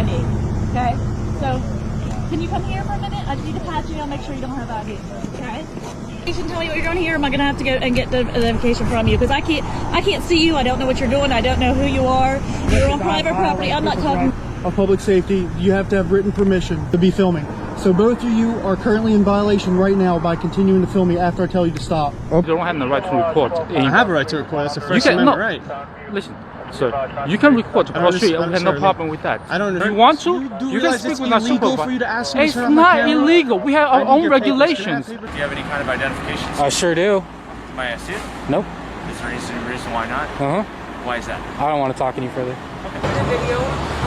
ID. Okay? So, can you come here for a minute? I just need to pat you. I'll make sure you don't have ID. Okay? You can tell me what you're doing here. Am I going to have to go and get the identification from you? Because I can't see you. I don't know what you're doing. I don't know who you are. You're on private property. I'm not talking. Of public safety, you have to have written permission to be filming. So both of you are currently in violation right now by continuing to film me after I tell you to stop. You don't have the right to report. I have a right to record. That's a First Amendment right. Listen, sir, you can record across the street. We have no problem with that. I don't know. If you want to, you can speak with our supervisor. For you to ask me it's not illegal. We have our own regulations. Do you have any kind of identification? I sure do. May I see it? Nope. Is there any reason why not? Why is that? I don't want to talk any further. The video,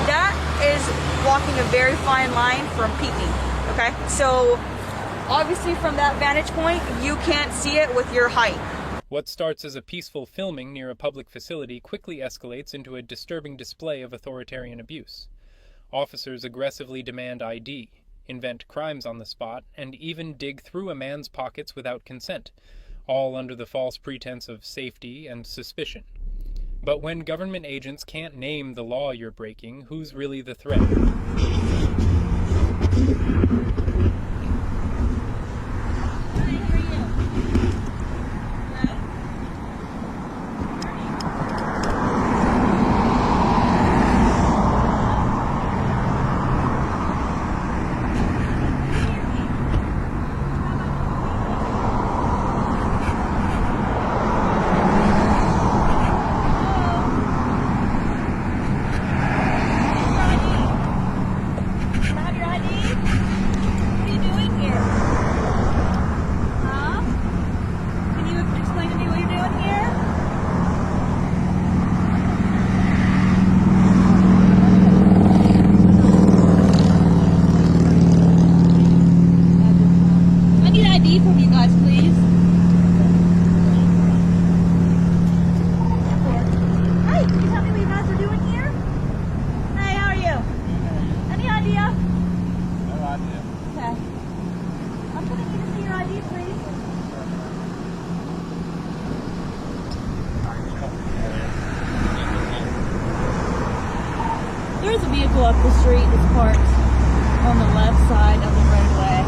that is walking a very fine line from peeking. Okay, so obviously from that vantage point, you can't see it with your height. What starts as a peaceful filming near a public facility quickly escalates into a disturbing display of authoritarian abuse. Officers aggressively demand ID, invent crimes on the spot, and even dig through a man's pockets without consent, all under the false pretense of safety and suspicion. But when government agents can't name the law you're breaking, who's really the threat? From you guys, please. Hey, can you tell me what you guys are doing here? Hey, how are you? Any idea? No idea. Okay. I'm going to need to see your ID, please. There is a vehicle up the street that's parked on the left side of the roadway.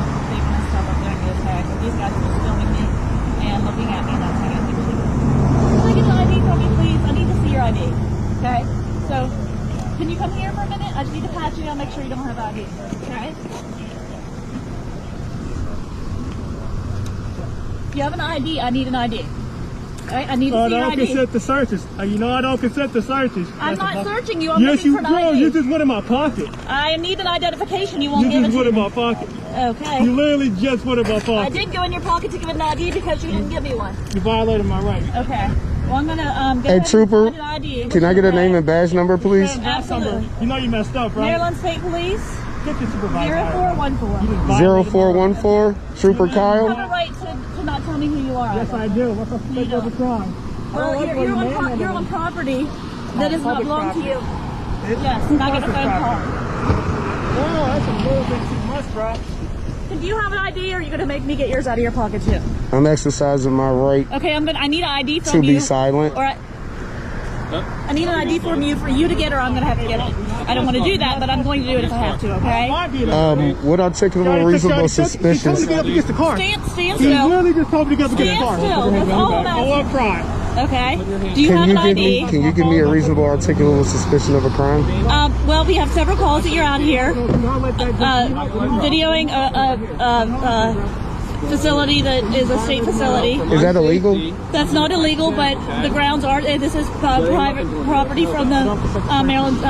These guys are just filming me and looking at me, and that's how I get to do it. Can I get an ID from you, please? I need to see your ID. Okay? So, can you come here for a minute? I just need to pat you and make sure you don't have ID. Okay? If you have an ID, I need an ID. Right? I need to see your ID. I don't consent to searches. You know I don't consent to searches. I'm not searching you. I'm yes, looking for an ID. You just went in my pocket. I need an identification. You won't give it to me. You just went in my pocket. Okay. You literally just went in my pocket. I did go in your pocket to give an ID because you didn't give me one. You violated my right. Okay. Well, I'm gonna Hey, Trooper, an ID. can I get a name and badge number, please? Absolutely. You know you messed up, right? Maryland State Police. Get the supervisor. 0414. 0414, Trooper You Kyle. have a right to not tell me who you are. Yes, I do. What's a fake of a crime? Well, you're on property that does not belong to you. Yes, and I get a phone call. Oh, that's a little bit too much, bro. Do you have an ID, or are you going to make me get yours out of your pocket too? I'm exercising my right Okay, I need an ID from to you. be silent. Or I need an ID from you for you to get, or I'm going to have to get it. I don't want to do that, but I'm going to do it if I have to. Okay? What articulable reasonable suspicion? He told me to get up against the car. Stand He still. literally just told me to get up against the car. Stand still. That's all I'm asking. What crime? Okay. Do you have an ID? Can you give me a reasonable articulable suspicion of a crime? Well, we have several calls that you're out here videoing a facility that is a state facility. Is that illegal? That's not illegal, but the grounds are. This is private property from the Maryland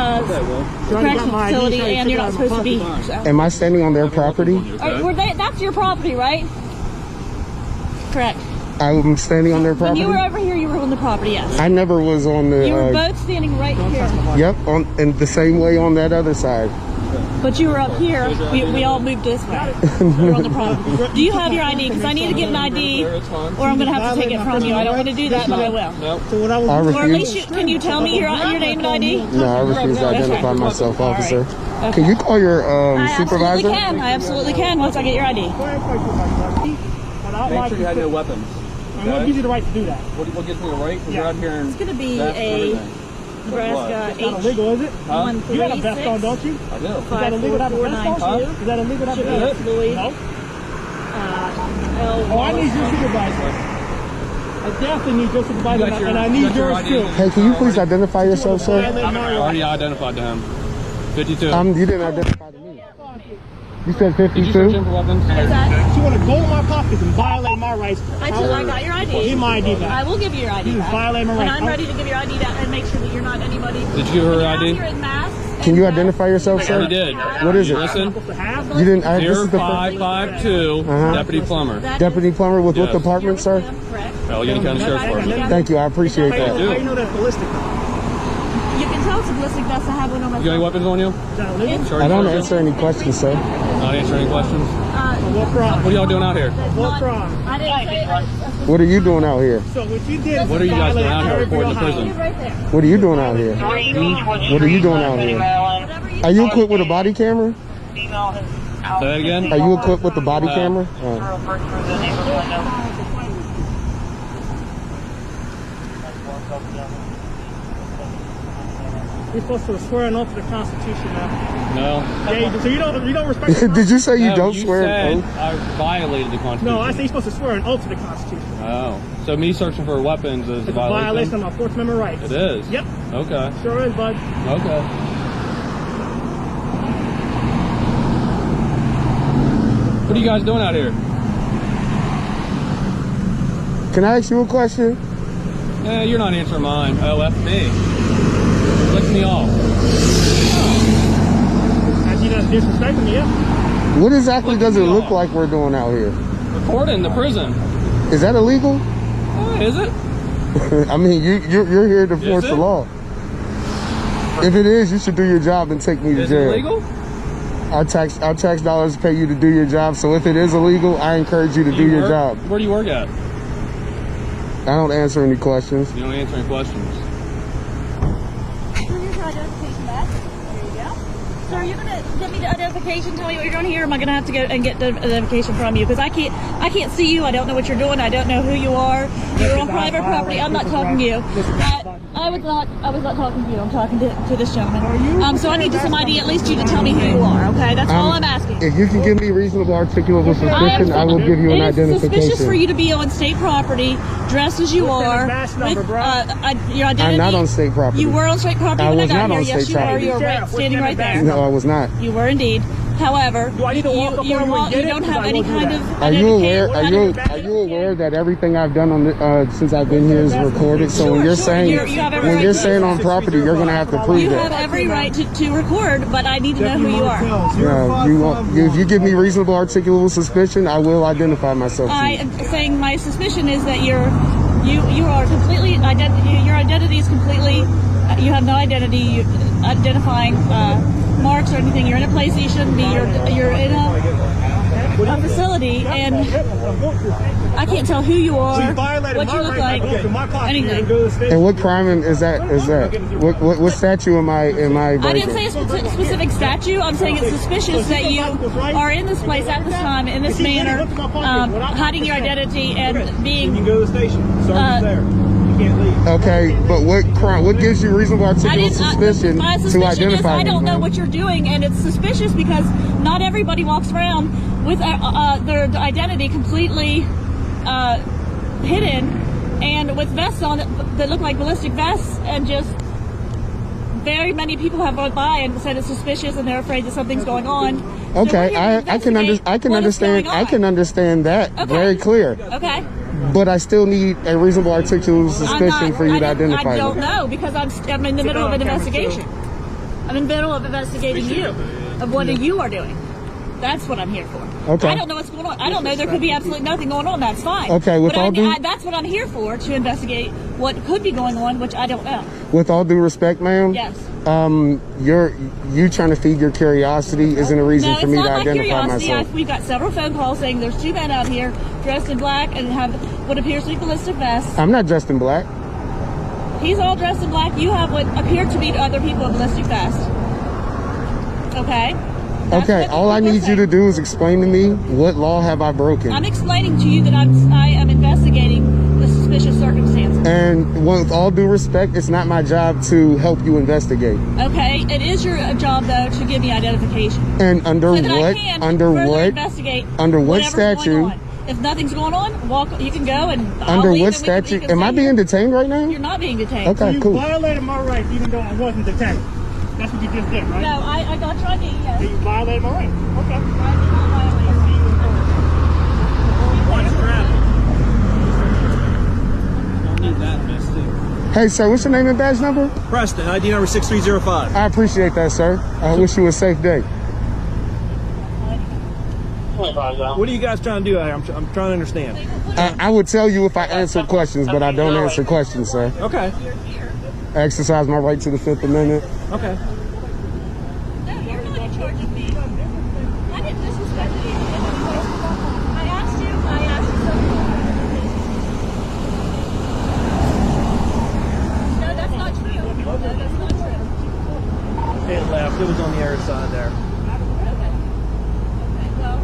correctional facility, and you're not supposed to be here. So. Am I standing on their property? That's your property, right? Correct. I'm standing on their When property? you were over here, you were on the property, yes. I never was on the... You were both standing right here. Yep, in the same way on that other side. But you were up here. We all moved this way. You're on the property. Do you have your ID? Because I need to get an ID, or I'm going to have to take it from you. I don't want to do that, but I will. I refuse. Or at least can you tell me your name and ID? No, I refuse to identify myself, officer. Right. Okay. Can you call your supervisor? I absolutely can once I get your ID. Make sure you have no weapons. I'm going to give you the right to do that. What gives me the right? Because you're out here and It's going to be a Nebraska It's not illegal, is it? You got a vest on, don't you? I do. Is that illegal to have a vest on? Is that illegal to have a vest? No. Oh, I need your supervisor. I definitely need your supervisor, and I need yours too. Hey, can you please identify yourself, sir? I'm already identified to him. 52. You didn't identify to me. You said Did you search 52? him for weapons? You want to go in my pockets and violate my rights? I got your ID. Give my ID back. I will give you your ID You back. violate my And rights. I'm ready to give your ID back and make sure that you're not anybody. Did you give her her ID? Can you identify yourself, I sir? already did. What is it? Listen. You didn't. This is the 0552 Deputy Plumber. Deputy Plumber with what Yes. department, sir? Correct. Allegheny County Sheriff's Department. Thank you. I appreciate How that. you know that's ballistic? You can tell it's a ballistic vest. I have one on my You got any weapons on you? Is that illegal? I don't answer any questions, sir. Not answering any questions? What crime? What are y'all doing out here? What crime? I didn't say What are you doing out here? So what you did? What are you guys doing out here reporting to prison? right there. What are you doing out here? What are you doing out here? Are you equipped with a body camera? Say that again? Are you equipped with the body camera? You're supposed to swear an oath to the Constitution, man. No. Yeah, so you don't respect the Did you say you No, don't you swear said an oath? I violated the Constitution. No, I say you're supposed to swear an oath to the Constitution. Oh. So me searching for weapons is a It's a violation of violation? my Fourth Amendment rights. It is? Yep, Okay. sure is, bud. Okay. What are you guys doing out here? Can I ask you a question? You're not answering mine. Oh, F me. Flick me off. As you just disrespecting me, yeah. What exactly does it me look off. like we're doing out here? Recording the prison. Is that illegal? Is it? I mean, you're here to enforce the it? law. If it is, you should do your job and take me to Is it jail. illegal? Our tax dollars pay you to do your job. So if it is illegal, I encourage you to do your job. Where do you work at? I don't answer any questions. You don't answer any questions. Here's your identification back. There you go. So are you gonna give me the identification, tell me what you're doing here, or am I gonna have to go and get the identification from you? Because I can't see you, I don't know what you're doing, I don't know who you are. You're on private property, I'm not talking to you. I was not talking to you, I'm talking to this gentleman. So I need some ID, at least you to tell me who you are, okay? That's all I'm asking. If you can give me reasonable articulable suspicion, I will give you an It is identification. suspicious for you to be on state property, dressed as you are, with your identity. I'm not on state property. You were on state property I when I was got not here. on Yes, state you were. property. You were right, standing right there. No, I was not. You were indeed. However, Do I need to walk up you over and get it? don't have Because I any will do kind that. of Are you aware? identification. Are you aware that everything I've done on the, since I've been here is recorded? So when you're saying You have every when right you're to- saying on property, you're gonna have to prove You have that. every right to record, but I need to know who you are. No, if you give me reasonable articulable suspicion, I will identify myself to I you. am saying my suspicion is that you are completely your identity is completely you have no identity identifying marks or anything. You're in a place that you shouldn't be. You're in a facility, and I can't tell who you are, what you look like, anything. And what crime is that? What statute am I I didn't breaking? say a specific statute. I'm saying it's suspicious that you are in this place at this time, in this manner, hiding your identity and being. You can go to the station. Sergeant's there. You can't leave. Okay, but what crime? What gives you reasonable articulable suspicion my to suspicion is identify I me? don't know man? what you're doing, and it's suspicious because not everybody walks around with their identity completely hidden and with vests on that look like ballistic vests, and just very many people have run by and said it's suspicious and they're afraid that something's going on. Okay, So I can understand that very clear. Okay. But I still need a reasonable articulable suspicion for you to identify I don't me. know because I'm in the middle of an investigation. I'm in the middle of investigating you, of what you are doing. That's what I'm here for. Okay. I don't know what's going on. I don't know. There could be absolutely nothing going on. That's fine. Okay, with but all due- that's what I'm here for, to investigate what could be going on, which I don't know. With all due respect, ma'am. Yes. You trying to feed your curiosity isn't a reason for me to identify curiosity. myself. We've got several phone calls saying there's two men out here dressed in black and have what appears to be ballistic vests. I'm not dressed in black. He's all dressed in black. You have what appear to be other people in ballistic vests. Okay? That's Okay, what all I people are need you to saying. do is explain to me what law have I broken. I'm explaining to you that I am investigating the suspicious circumstances. And with all due respect, it's not my job to help you investigate. Okay, it is your job though to give me identification. And under so that what? I can Under further what? investigate Under what whatever's going statute? on. If nothing's going on, walk. You can go and. I'll Under leave what and we can- statute? you can Am I stay being here. detained right now? You're not being detained. Okay, You cool. violated my rights even though I wasn't detained. That's what you just did, right? No, I got your ID. Yes. So you violated my rights. Okay. I did not violate your Don't need that mess too. Hey, sir, what's your name and badge number? Preston, ID number 6305. I appreciate that, sir. I wish you a safe day. What are you guys trying to do out here? I'm trying to understand. I would tell you if I answered questions, but I don't answer questions, sir. Okay. I exercise my right to the Fifth Amendment. Okay. No, you're not in charge of me. I didn't disrespect you. I asked you something. No, that's not true. No, that's not true. It left. It was on the other side there. Okay, well.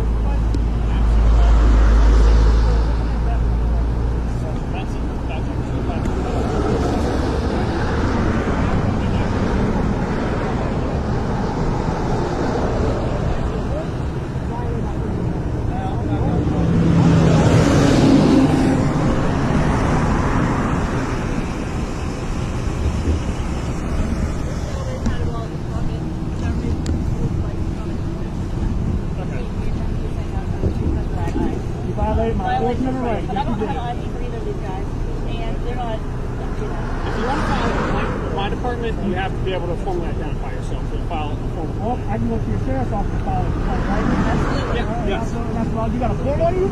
Violated my Fourth But Amendment rights. I don't have ID for either of these guys, and they're not, you know. If you want to file my department, you have to be able to formally identify yourself to file a form. Well, I can go to your sheriff's office and file a complaint, right? Absolutely. Yeah. That's wrong. You got a form on you?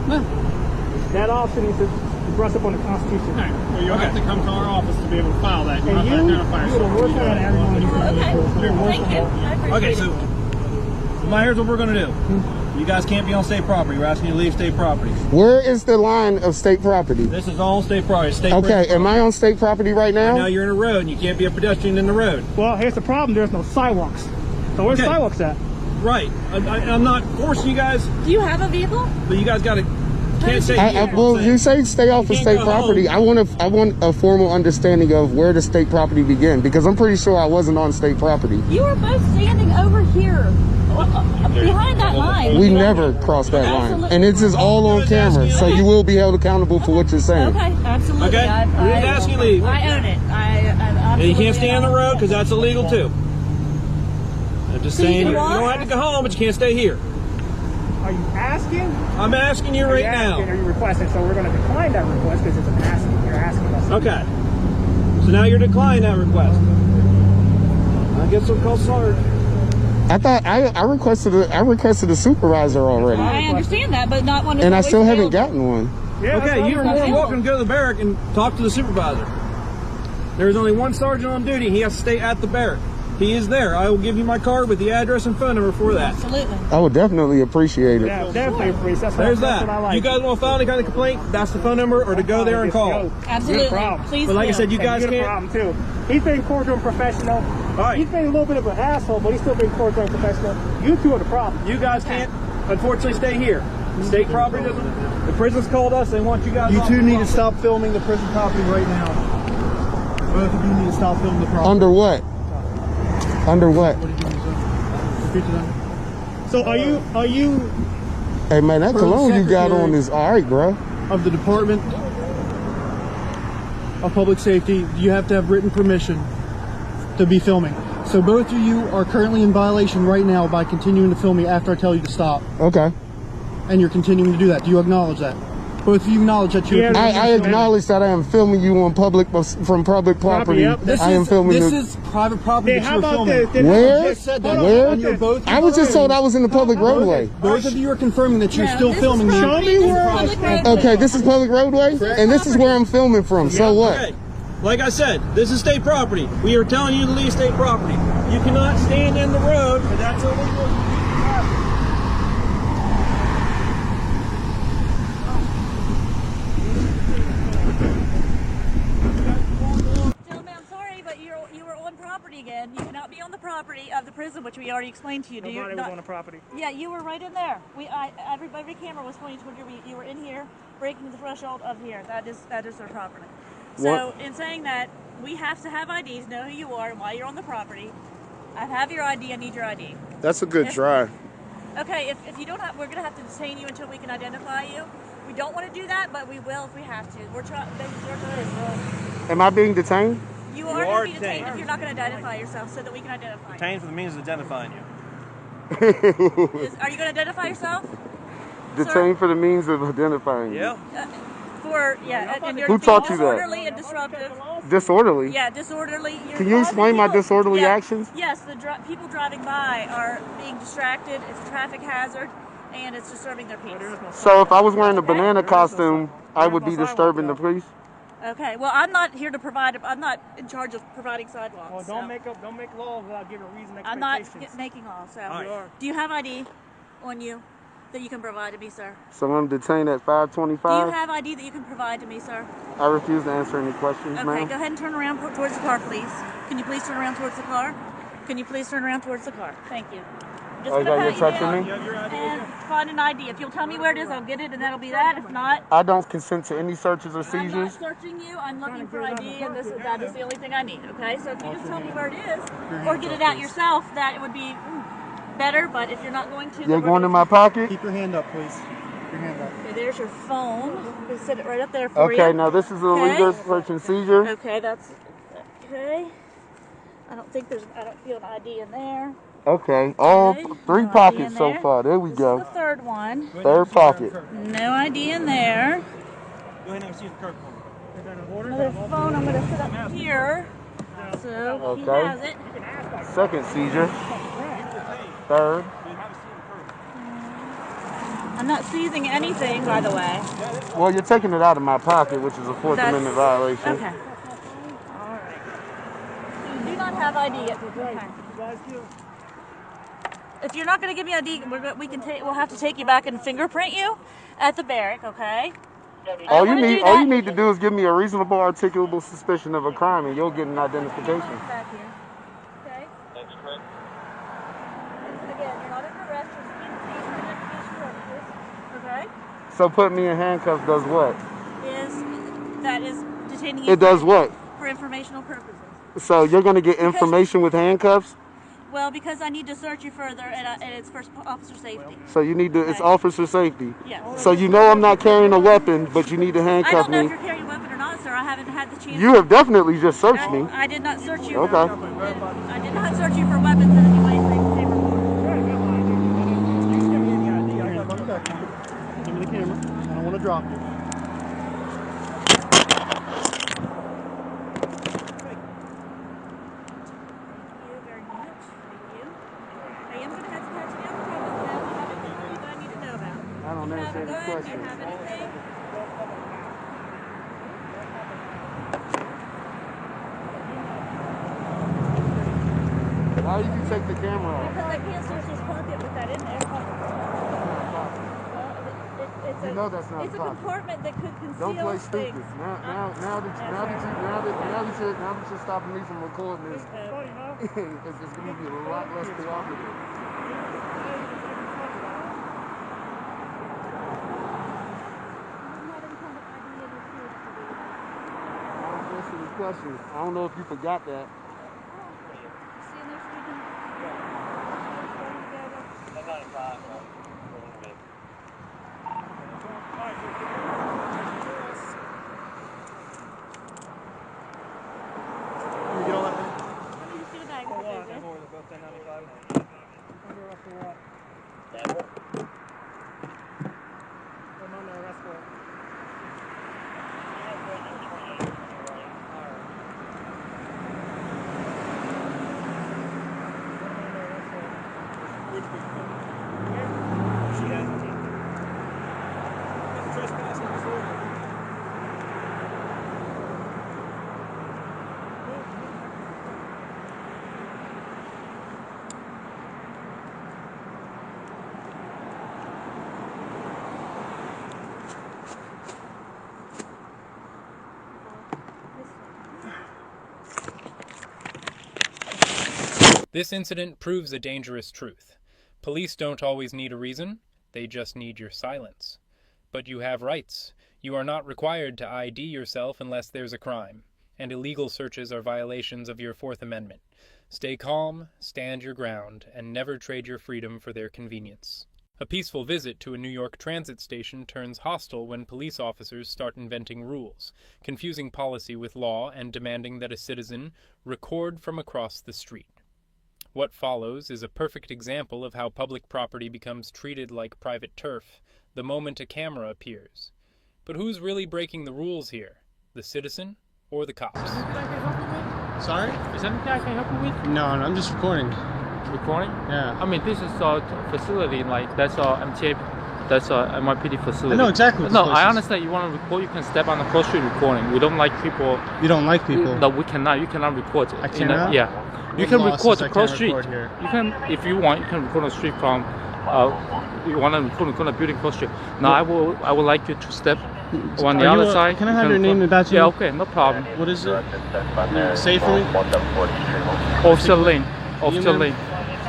No. That officer needs to brush up on the Constitution. Right. Well, you'll have to come to our office to be able to file that. You have to identify yourself. You're the worst one out of everyone. Okay, thank you. I appreciate Okay, so here's what we're going to do. You guys can't be on state property. We're asking you to leave state property. Where is the line of state property? This is all state property. State Okay, am I on state property right Now now? you're in a road and you can't be a pedestrian in the road. Well, here's the problem. There's no sidewalks. So where's Okay. sidewalks at? Right. I'm not forcing you guys, Do you have a vehicle? but you guys got to can't say. Well, you say stay off of can't state go property. I want a formal understanding of where the state property begin, because I'm pretty sure I wasn't on state property. You were both standing over here, behind that line. We never crossed that line, Absolutely. and this is all on camera, so you will be held accountable for what you're saying. Okay, absolutely. Okay. We didn't ask you to leave. I own it. And you can't stay on the road because that's illegal too. I'm just So you saying can you walk? don't have to go home, but you can't stay here. Are you asking? I'm asking you right now. Are you requesting? So we're going to decline that request because it's an asking. You're asking us. Okay. So now you're declining that request. I guess we'll call Sarge. I thought I requested a supervisor already, I understand that, but not one of and the I still voice haven't available. gotten one. Yeah, that's Okay, what you're I'm more than saying. welcome to go to the barrack and talk to the supervisor. There is only one sergeant on duty. He has to stay at the barrack. He is there. I will give you my card with the address and phone number for that. Absolutely. I would definitely appreciate it. Yeah, definitely, please. That's There's that's that. what I like. You guys want to file any kind of complaint? That's the phone number, or to go there and call. Absolutely. Good problem. Please But like I do. said, you guys Good can't. problem too. He's been cordial and professional. All right. He's been a little bit of an asshole, but he's still been cordial and professional. You two are the problem. You guys can't, unfortunately, stay here. State property doesn't. The prison's called us. They want you guys. You off two the need to property. stop filming the prison property right now. Both of you need to stop filming the property. Under what? Under what? What are you doing, sir? Repeat to them. So are you Hey man, that For the cologne you got secretary- on is all right, bro. of the Department of Public Safety? You have to have written permission to be filming. So both of you are currently in violation right now by continuing to film me after I tell you to stop. Okay. And you're continuing to do that. Do you acknowledge that? Both of you acknowledge that you're. I acknowledge that I am filming you on public from public property. Yep. I am filming This the, is private property Then that how you're about filming. this? Where? I just said that. Where? On your both I was just told I was in the public roadway. Both of you are confirming that you're No, still this is filming me. property. This is public roadway. Okay, this is public roadway, and this is where I'm filming from. So what? Okay. Like I said, this is state property. We are telling you to leave state property. You cannot stand in the road, because that's illegal. Gentlemen, I'm sorry, but you were on property. property again. You cannot be on the property of the prison, which we already explained to you. Nobody was on the property. Yeah, you were right in there. Every camera was pointing toward you were in here, breaking the threshold of here. That is their property. So in saying that, we have to have IDs, know who you are and why you're on the property. I have your ID. I need your ID. That's a good try. Okay, if you don't have, we're gonna have to detain you until we can identify you. We don't want to do that, but we will if we have to. We're trying. Am I being detained? You are going to be detained if you're not going to identify yourself, so that we can identify you. Detained for the means of identifying you. Are you going to identify yourself? Detained for the means of identifying you. And you're Who taught you that? disorderly and disruptive. Disorderly? Yeah, disorderly. Can you explain my disorderly actions? Yes, the people driving by are being distracted. It's a traffic hazard, and it's disturbing their peace. So if I was wearing a banana costume, I would be disturbing the police? Okay, well, I'm not here to provide. I'm not in charge of providing sidewalks. Well, don't make laws without giving reason. I'm not making laws. So, do you have ID on you that you can provide to me, sir? So I'm detained at 525. Do you have ID that you can provide to me, sir? I refuse to answer any questions, Okay, ma'am. go ahead and turn around towards the car, please. Can you please turn around towards the car? Can you please turn around towards the car? Thank you. Oh, you're touching me? And find an ID. If you'll tell me where it is, I'll get it, and that'll be that. If not, I don't consent to any searches or I'm not seizures. searching you. I'm looking for ID, and that is the only thing I need. Okay, so if you just tell me where it is, or get it out yourself, that would be better. But if you're not going to, You're going in my pocket? Keep your hand up, please. Keep your hand up. Okay, there's your phone. We'll set it right up there for you. Okay, now this is a legal search and seizure. Okay, that's okay. I don't feel an ID in there. Okay, all three No pockets ID in so there. far. There we This go. is the third one. Third pocket. No ID in there. Go ahead and see the curb. Another phone I'm going to set up here. So he Okay. has it. Second seizure. Third. I'm not seizing anything, by the way. Well, you're taking it out of my pocket, which is a Fourth Amendment violation. Okay. All right. So you do not have ID at this time. If you're not going to give me ID, we'll have to take you back and fingerprint you at the barrack, okay? All you need to do is give me a reasonable articulable suspicion of a crime, and you'll get an identification. Back here. Okay? That's correct. Again, you're not under arrest. You're being detained for identification purposes. Okay? So put me in handcuffs does what? That is detaining you. It does what? For informational purposes. So you're going to get information with handcuffs? Well, because I need to search you further, and it's for officer safety. So you need to, it's officer safety. Yeah. So you know I'm not carrying a weapon, but you need to I handcuff don't know me. if you're carrying a weapon or not, sir. I haven't had the chance. You have definitely just searched me. I did not search you. Okay. I did not search you for weapons in any way, shape, or form. Give me the camera. I don't want to drop you. I don't answer any questions. Why did you take the camera off? Because I can't search this pocket with that in there. You know that's not It's a a pocket. compartment that could conceal Don't play things. stupid. Now that you're stopping me from recording this, it's going to be a lot less cooperative. I don't answer any questions. I don't know if you forgot that. That's not a problem. Can we get all that? Let me see the bag. I'm under arrest for it. She has it. It's trespassing disorder. This incident proves a dangerous truth. Police don't always need a reason, they just need your silence. But you have rights. You are not required to ID yourself unless there's a crime, and illegal searches are violations of your Fourth Amendment. Stay calm, stand your ground, and never trade your freedom for their convenience. A peaceful visit to a New York transit station turns hostile when police officers start inventing rules, confusing policy with law, and demanding that a citizen record from across the street. What follows is a perfect example of how public property becomes treated like private turf the moment a camera appears. But who's really breaking the rules here? The citizen or the cops? Sorry? Is there anything I can help you with? No, I'm just recording. Recording? Yeah. I mean, this is a facility, like, that's a MTA, that's a NYPD facility. I know exactly what No, this place I is. understand you want to record, you can step on the cross street recording. We don't like people. You don't like people? No, we cannot. You cannot record. I cannot? Yeah. You What can law record says the I cross can't street. record here? You can, if you want, you can record on the street from, you want to record a building cross street. Now, I would like you to step on the Are you other a- side. can I You have your name and badge Yeah, number? okay, no problem. What is it? Say it for me. Officer Lane. Officer ma'am? Lane.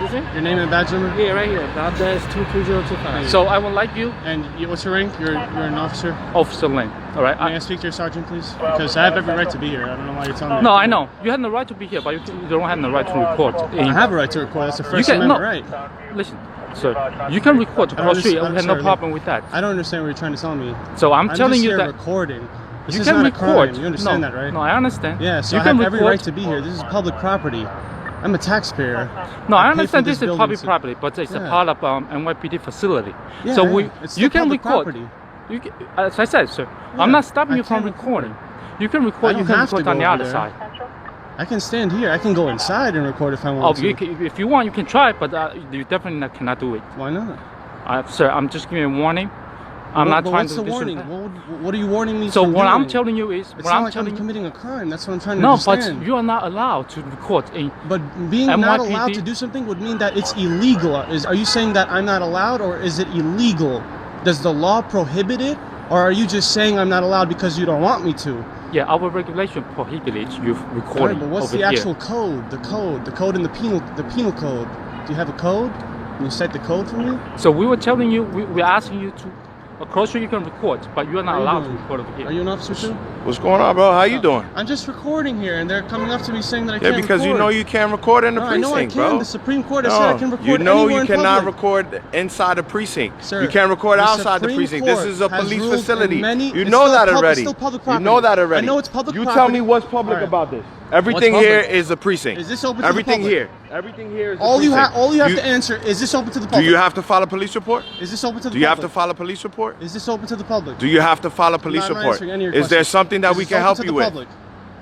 Excuse me? Your name and badge number? Yeah, right here. That is 23025. So I would like you, And what's your rank? You're an officer? Officer Lane. All right. May I speak to your sergeant, please? Because I have every right to be here. I don't know why you're telling me. No, I know. You have the right to be here, but you don't have the right to record. I have a right to record. That's the First can- Amendment no. right. Listen, sir. You can record I don't across street. I understand- have no sir, problem with that. I don't understand what you're trying to tell me. So I'm telling just you here that recording. This you is can not record. a crime. You understand no, that, right? No, I understand. Yeah, so you I can have every record. right to be here. This is public property. I'm a taxpayer. No, I pay for understand this is building public to- property, but it's a Yeah. part of NYPD facility. Yeah, so yeah. It's you still can public record. property. You can, as I said, sir, Yeah, I'm not stopping I you from can record. recording. You can I record. You don't can have to record on go the over other there. side. I can stand here. I can go inside and record if I Oh, want to. if you want, you can try, but you definitely cannot do it. Why not? Sir, I'm just giving you a warning. I'm not but trying what's to the warning? disrespect. What are you warning me So from what I'm doing? telling you is, It's what not I'm like telling I'm you. committing a crime. That's what I'm trying to No, understand. but you are not allowed to record in. But being not NYPD allowed to do something would mean that it's illegal. Are you saying that I'm not allowed, or is it illegal? Does the law prohibit it, or are you just saying I'm not allowed because you don't want me to? Yeah, our regulation prohibits you recording All right, but what's over the here. actual code? The code in the penal code. Do you have a code? Can you cite the code for me? So we were telling you, we're asking you to, across you can record, but you are not What are you allowed to doing? record over here. Are you an officer too? What's going on, bro? How you doing? I'm just recording here, and they're coming up to me saying that I Yeah, can't because record. you know you can't record in the No, I know I precinct, can. bro. The Supreme Court has said I can record you know anywhere you in cannot public. record inside the precinct. Sir, you can't record the outside the Supreme precinct. This Court is a has police ruled in facility. many- You it's know still that it's already. still public You know property. that already. I know it's public You property. tell me what's public All right. about this. Everything What's here public? is a precinct. Is this open to the Everything public? here. Everything here is a All you precinct. have to answer is this open to the Do public? you have to file a police report? Is this open to the Do you have public? to file a police report? Is this open to the public? Do you have to file a police I'm not report? answering any of your Is there questions. something that Is we this can open help to you the with? public?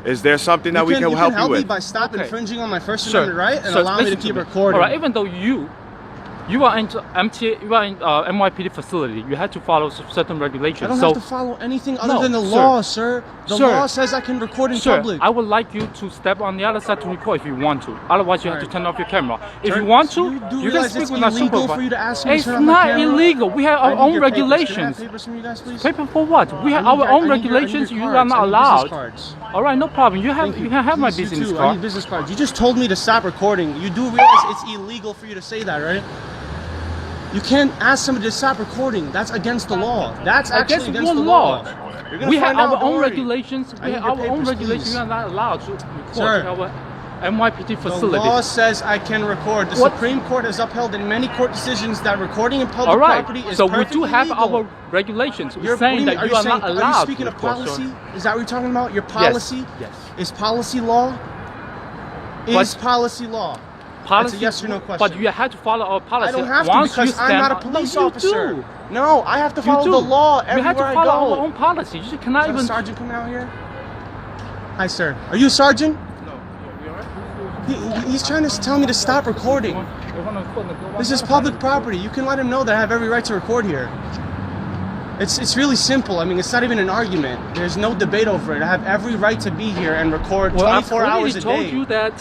Is there something that we can you help can you me with? by stop Okay. infringing on my First Sir, Amendment right and sir, allow me to listen keep me. recording. All right, even though you are in MTA, you are in NYPD facility, you have to follow certain regulations. I don't so, have to follow anything other No, than the sir. law, sir. The Sir. law says I can record in Sir, public. I would like you to step on the other side to record if you want to. Otherwise, you have to Alright. turn off your camera. If Turn- you want so to, you do can realize speak it's with our illegal supervisor. for you to ask me to It's turn on my not camera? illegal. We have I our need own your papers. Can I have regulations. papers from you guys, please? Paper for what? We have I need our your- own I need your- regulations. I need You your are cards. not I need allowed. business cards. All right, no problem. You Thank can have my Please, you business too. I card. need business cards. You just told me to stop recording. You do realize it's illegal for you to say that, right? You can't ask somebody to stop recording. That's against the law. That's actually against your the law. You're gonna We have find out, our don't own worry. regulations. I We need have your our own papers, regulations. please. We are not allowed to record Sir. in our NYPD The facility. law says I can record. The What? Supreme Court has upheld in many court decisions that recording in public All right. property is So we perfectly do have legal. our regulations. We're You're saying that are you are saying, not allowed. Are you speaking to of record, sir. policy? Is that what you're talking about? Your policy? Yes. Is policy law? Is But- policy law? Policy, That's a yes or no question. But you have to follow our policy. I don't have to Once you because I'm stand not a on- police No, you officer. do. No, I have to You follow do. the law You everywhere have to I follow go. our own policy. You cannot Is that a even. sergeant coming out here? Hi, sir. Are you a sergeant? He's trying to tell me to stop recording. This is public property. You can let him know that I have every right to record here. It's really simple. I mean, it's not even an argument. There's no debate over it. I have every right to be here and record 24 hours a day.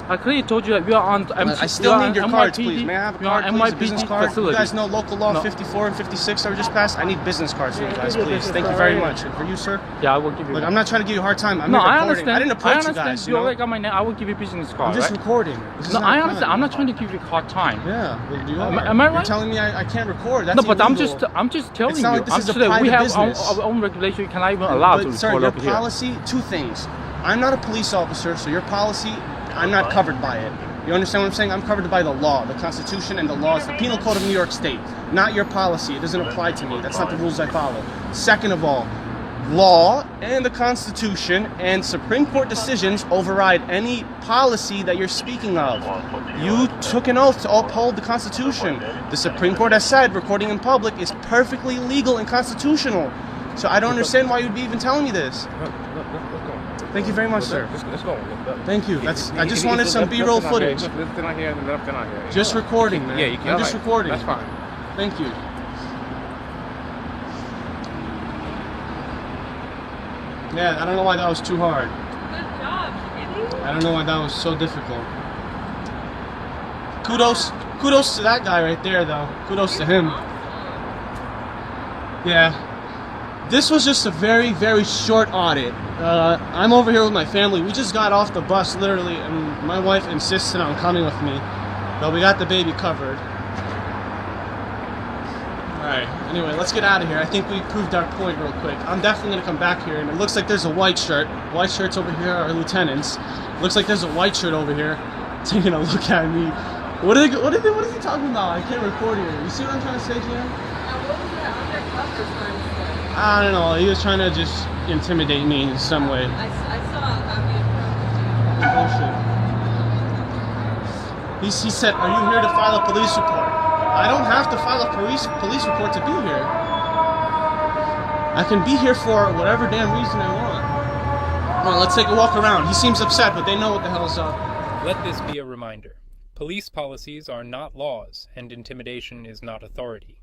I clearly told you that we are on. I still need your cards, please. May I have a card, please? A NYPD business card? facility. You guys know local law 54 and 56 that were just passed? I need business cards from you guys, please. Thank you very much. And for you, sir? Yeah, I will give you. Look, I'm not trying to give you a hard time. I'm no, recording. I understand. I didn't approach you guys. You already got my name. I will give you a business card. I'm just recording. No, I understand. I'm not trying to give you a hard time. Yeah, well, you are. Am I right? You're telling me I can't record. That's no, but illegal. I'm just telling you. Like this is a private we have business. our own regulation. You cannot even allow to sir, record your over here. policy, two things. I'm not a police officer, so your policy, I'm not covered by it. You understand what I'm saying? I'm covered by the law, the Constitution, and the laws, the Penal Code of New York State. Not your policy. It doesn't apply to me. That's not the rules I follow. Second of all, law and the Constitution and Supreme Court decisions override any policy that you're speaking of. You took an oath to uphold the Constitution. The Supreme Court has said recording in public is perfectly legal and constitutional. So I don't understand why you'd be even telling me this. Thank you very much, sir. Let's go. Thank you. I just wanted some B-roll footage. Just recording, man. Yeah, you can. I'm just recording. That's fine. Thank you. Yeah, I don't know why that was too hard. Good job, Kitty. I don't know why that was so difficult. Kudos to that guy right there, though. Kudos to him. Yeah. This was just a very, very short audit. I'm over here with my family. We just got off the bus, literally, and my wife insisted on coming with me. But we got the baby covered. Alright, anyway, let's get out of here. I think we proved our point real quick. I'm definitely going to come back here, and it looks like there's a white shirt. White shirts over here are lieutenants. Looks like there's a white shirt over here taking a look at me. What is he talking about? I can't record here. You see what I'm trying to say, Jan? I don't know. He was trying to just intimidate me in some way. I saw Bullshit. He said, "Are you here to file a police report?" I don't have to file a police report to be here. I can be here for whatever damn reason I want. Come on, let's take a walk around. He seems upset, but they know what the hell's up. Let this be a reminder. Police policies are not laws, and intimidation is not authority.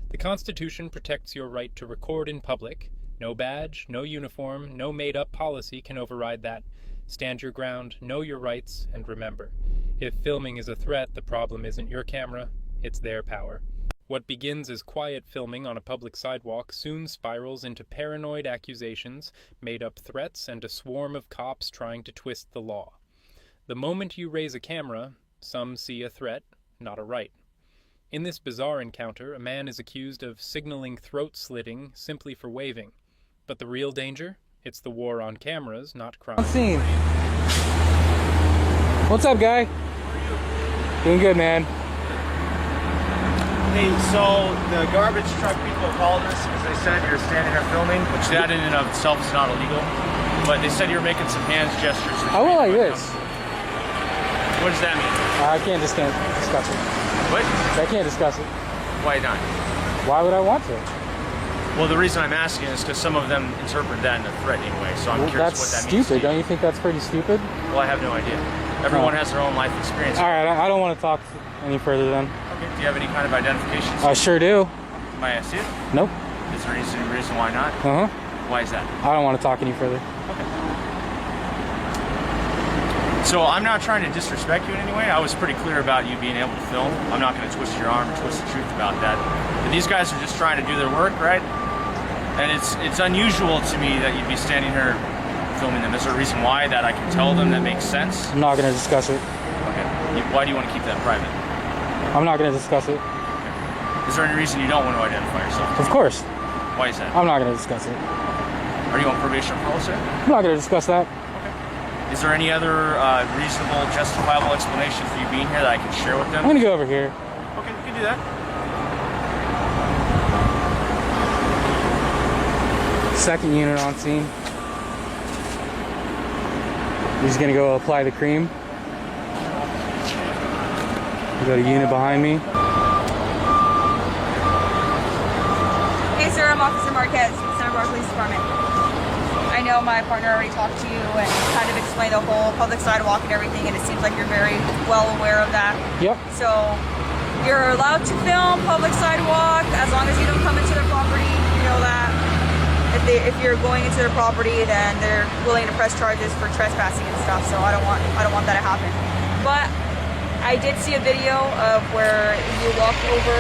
The Constitution protects your right to record in public. No badge, no uniform, no made-up policy can override that. Stand your ground, know your rights, and remember, if filming is a threat, the problem isn't your camera, it's their power. What begins as quiet filming on a public sidewalk soon spirals into paranoid accusations, made-up threats, and a swarm of cops trying to twist the law. The moment you raise a camera, some see a threat, not a right. In this bizarre encounter, a man is accused of signaling throat-slitting simply for waving. But the real danger? It's the war on cameras, not crime. Scene. What's up, guy? Doing good, man. Hey, so the garbage truck people called us because they said you're standing there filming, which that in and of itself is not illegal. But they said you were making some hands gestures. I went like this. What does that mean? I can't discuss it. What? I can't discuss it. Why not? Why would I want to? Well, the reason I'm asking is because some of them interpret that in a threat anyway, so I'm curious what that means. That's stupid. Don't you think that's pretty stupid? Well, I have no idea. Everyone has their own life experience. All right, I don't want to talk any further then. Okay. Do you have any kind of identification? I sure do. May I see it? Nope. Is there any reason why not? Uh-huh. Why is that? I don't want to talk any further. Okay. So I'm not trying to disrespect you in any way. I was pretty clear about you being able to film. I'm not going to twist your arm or twist the truth about that. But these guys are just trying to do their work, right? And it's unusual to me that you'd be standing here filming them. Is there a reason why that I can tell them that makes sense? I'm not going to discuss it. Okay. Why do you want to keep that private? I'm not going to discuss it. Okay. Is there any reason you don't want to identify yourself? Of course. Why is that? I'm not going to discuss it. Are you on probation or parole, sir? I'm not going to discuss that. Is there any other reasonable, justifiable explanation for you being here that I can share with them? I'm going to go over here. Okay, you can do that. Second unit on scene. He's going to go apply the cream. We got a unit behind me. Hey sir, I'm Officer Marquez with Santa Barbara Police Department. I know my partner already talked to you and kind of explained the whole public sidewalk and everything, and it seems like you're very well aware of that. Yep. So you're allowed to film public sidewalk as long as you don't come into the property, know that if you're going into their property, then they're willing to press charges for trespassing and stuff. So I don't want that to happen. But I did see a video of where you walk over.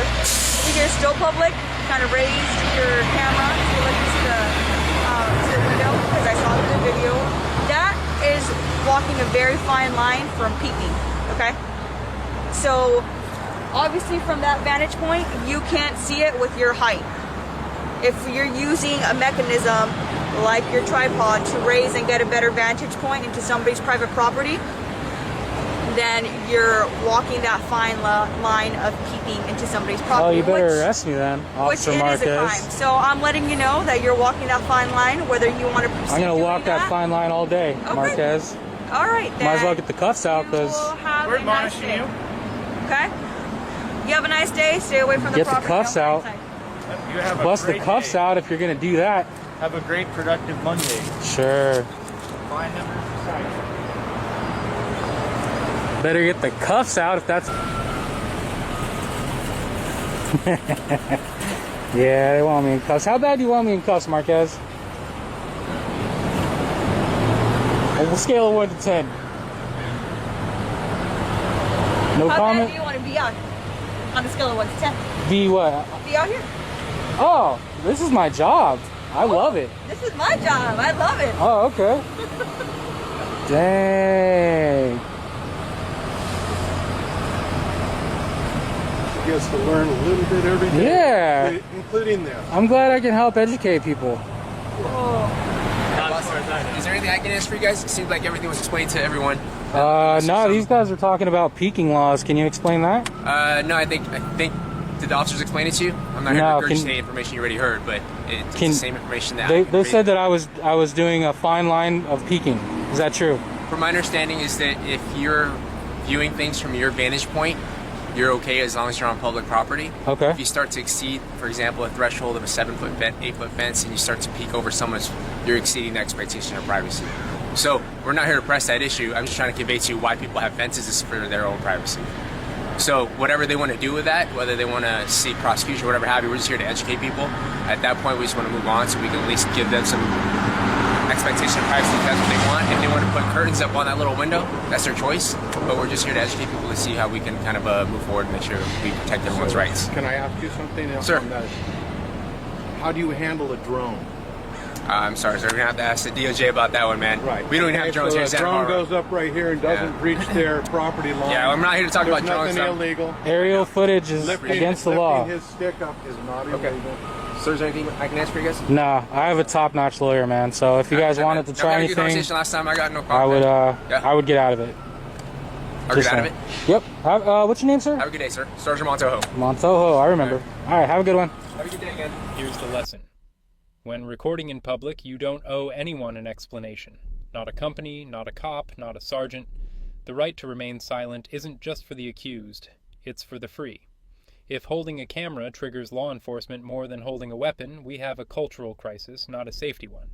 If you're still public, kind of raised your camera to look into the window, because I saw the video. That is walking a very fine line from peeking. Okay, so obviously from that vantage point, you can't see it with your height. If you're using a mechanism like your tripod to raise and get a better vantage point into somebody's private property, then you're walking that fine line of peeking into somebody's property. Oh, you better arrest me then, Officer Marquez. Which it is a crime. So I'm letting you know that you're walking that fine line, whether you want to proceed. I'm going to walk that fine line all day, okay. Marquez. All right, then. Might as well get the cuffs out, because we're admonishing you. Okay? You have a nice day. Stay away from the property. Get the cuffs out. You have a Bust the great cuffs day. out if you're going to do that. Have a great productive Monday. Sure. Find them inside. Better get the cuffs out if that's... Yeah, they want me in cuffs. How bad do you want me in cuffs, Marquez? On a scale of 1 to 10. No How comment? bad do you want to be out on the scale of 1 to 10? Be what? Be out here. Oh, this is my job. I love it. This is my job. I love it. Oh, okay. Dang. Gets to learn a little bit every day. Yeah. Including this. I'm glad I can help educate people. Is there anything I can answer for you guys? It seems like everything was explained to everyone. No, these guys are talking about peaking laws. Can you explain that? No, I think did the officers explain it to you? I'm not going to regurgitate information you already heard, but it's the same information that they said that I was doing a fine line of peaking. Is that true? From my understanding is that if you're viewing things from your vantage point, you're okay as long as you're on public property. Okay. If you start to exceed, for example, a threshold of a 7-foot fence, 8-foot fence, and you start to peek over someone's, you're exceeding the expectation of privacy. So we're not here to press that issue. I'm just trying to convey to you why people have fences is for their own privacy. So whatever they want to do with that, whether they want to seek prosecution or whatever have you, we're just here to educate people. At that point, we just want to move on so we can at least give them some expectation of privacy if that's what they want. If they want to put curtains up on that little window, that's their choice. But we're just here to educate people to see how we can kind of move forward and make sure we protect everyone's rights. Can I ask you something else? Sure. On that? How do you handle a drone? I'm sorry, sir. We're going to have to ask the DOJ about that one, man. Right. We don't even have drones so here in Santa Barbara. A drone goes up right here and doesn't reach their property line. Yeah, I'm not here to talk about drones. There's nothing illegal. Aerial footage is against the law. Lifting his stick up is not illegal. So is there anything I can answer for you guys? Nah, I have a top-notch lawyer, man. So if you guys wanted to try anything, conversation last time. I got no problem. I would get out of it. I'll get out of it? Yep. What's your name, sir? Have a good day, sir. Sergeant Montojo. Montojo, I remember. All right, have a good one. Have a good day again. Here's the lesson. When recording in public, you don't owe anyone an explanation. Not a company, not a cop, not a sergeant. The right to remain silent isn't just for the accused, it's for the free. If holding a camera triggers law enforcement more than holding a weapon, we have a cultural crisis, not a safety one.